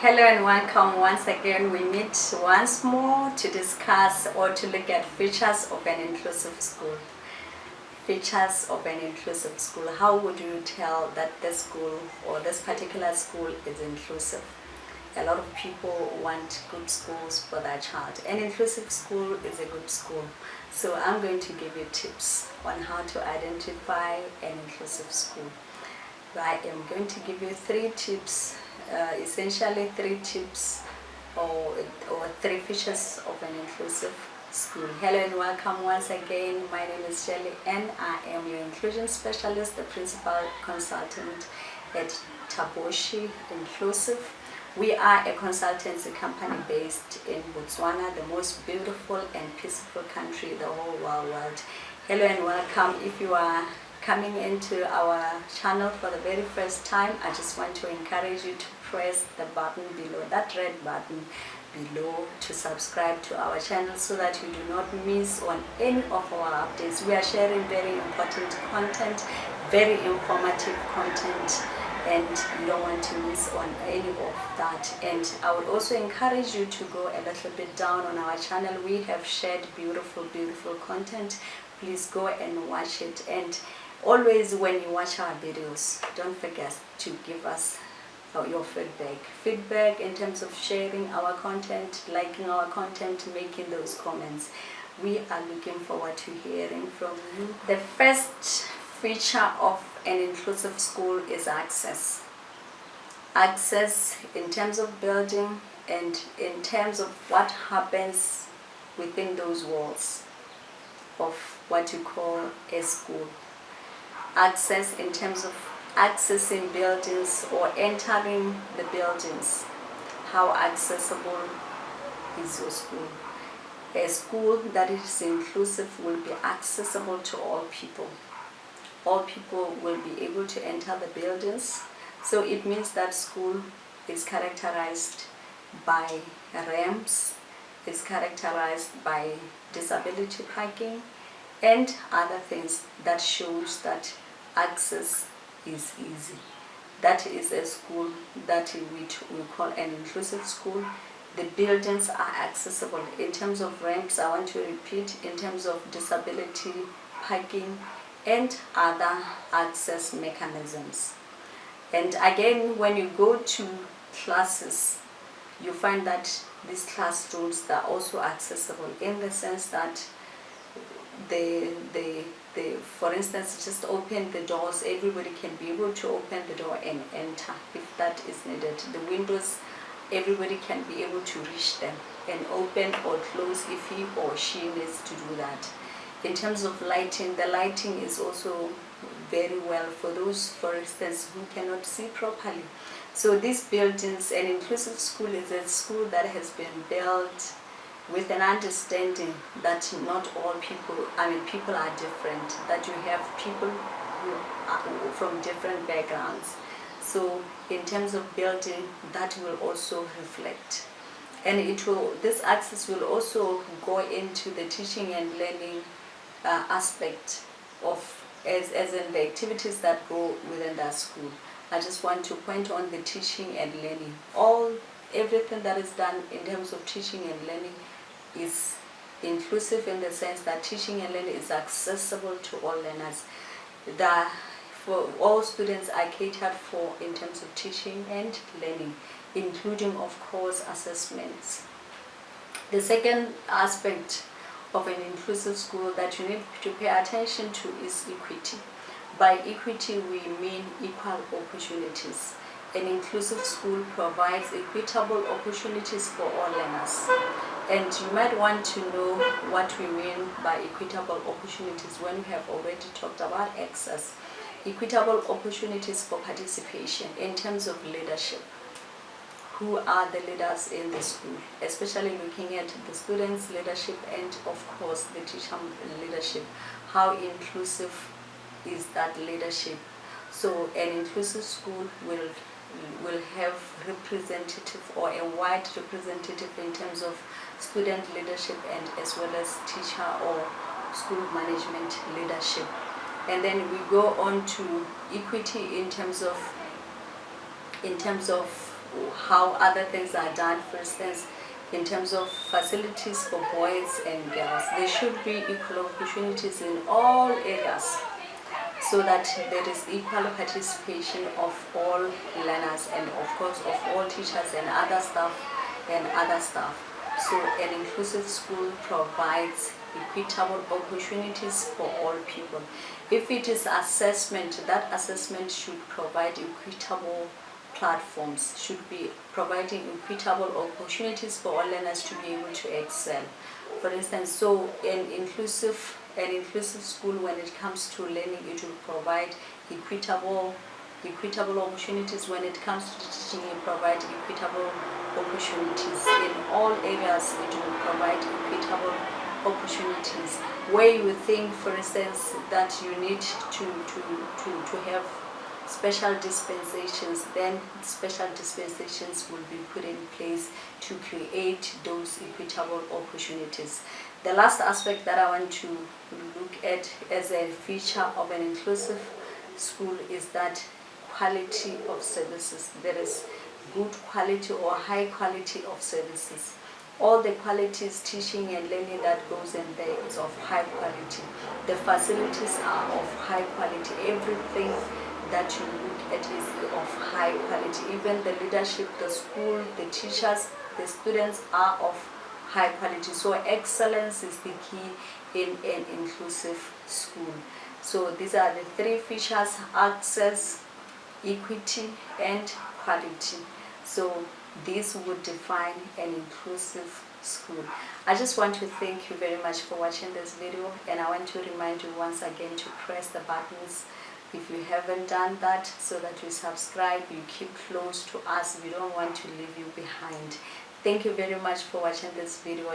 Hello and welcome once again. We meet once more to discuss or to look at features of an inclusive school. Features of an inclusive school. How would you tell that this school or this particular school is inclusive? A lot of people want good schools for their child. An inclusive school is a good school. So I'm going to give you tips on how to identify an inclusive school. I am going to give you three tips, essentially three tips or three features of an inclusive school. Hello and welcome once again. My name is Shirley En. I am your inclusion specialist, the principal consultant at Thaboshi Inclusive. We are a consultancy company based in Botswana, the most beautiful and peaceful country in the whole world. Hello and welcome. If you are coming into our channel for the very first time, I just want to encourage you to press the button below, that red button below, to subscribe to our channel so that you do not miss on any of our updates. We are sharing very important content, very informative content, and you don't want to miss on any of that. And I would also encourage you to go a little bit down on our channel. We have shared beautiful content. Please go and watch it. And always when you watch our videos, don't forget to give us your feedback in terms of sharing our content, liking our content, making those comments. We are looking forward to hearing from you. The first feature of an inclusive school is access. Access in terms of building and in terms of what happens within those walls of what you call a school. Access in terms of accessing buildings or entering the buildings. How accessible is your school? A school that is inclusive will be accessible to all people. All people will be able to enter the buildings. So it means that school is characterized by ramps, is characterized by disability parking, and other things that shows that access is easy. That is a school that we call an inclusive school. The buildings are accessible. In terms of ramps, I want to repeat, in terms of disability parking and other access mechanisms. And again, when you go to classes, you find that these classrooms are also accessible in the sense that for instance, just open the doors. Everybody can be able to open the door and enter if that is needed. The windows, everybody can be able to reach them and open or close if he or she needs to do that. In terms of lighting, the lighting is also very well for those, for instance, who cannot see properly. So these buildings, an inclusive school is a school that has been built with an understanding that not all people, people are different, that you have people who are from different backgrounds. So in terms of building, that will also reflect. And this access will also go into the teaching and learning aspect of, as in the activities that go within that school. I just want to point on the teaching and learning. Everything that is done in terms of teaching and learning is inclusive in the sense that teaching and learning is accessible to all learners. For all students are catered for in terms of teaching and learning, including of course assessments. The second aspect of an inclusive school that you need to pay attention to is equity. By equity we mean equal opportunities. An inclusive school provides equitable opportunities for all learners. And you might want to know what we mean by equitable opportunities when we have already talked about access. Equitable opportunities for participation in terms of leadership. Who are the leaders in the school, especially looking at the students' leadership and of course the teacher leadership. How inclusive is that leadership? So an inclusive school will have representative or a wide representative in terms of student leadership and as well as teacher or school management leadership. And then we go on to equity in terms of how other things are done. For instance, in terms of facilities for boys and girls, there should be equal opportunities in all areas, so that there is equal participation of all learners and of course of all teachers and other staff So an inclusive school provides equitable opportunities for all people. If it is assessment, that assessment should provide equitable platforms, should be providing equitable opportunities for all learners to be able to excel. For instance, so an inclusive school, when it comes to learning, it will provide equitable opportunities. When it comes to teaching, it provide equitable opportunities. In all areas, it will provide equitable opportunities. Where you think, for instance, that you need to have special dispensations, then special dispensations will be put in place to create those equitable opportunities. The last aspect that I want to look at as a feature of an inclusive school is that quality of services. There is good quality or high quality of services. All the qualities, teaching and learning that goes in there is of high quality. The facilities are of high quality. Everything that you look at is of high quality. Even the leadership, the school, the teachers, the students are of high quality. So excellence is the key in an inclusive school. So these are the three features: access, equity, and quality. So this would define an inclusive school. I just want to thank you very much for watching this video, and I want to remind you once again to press the buttons if you haven't done that, so that you subscribe, you keep close to us. We don't want to leave you behind. Thank you very much for watching this video.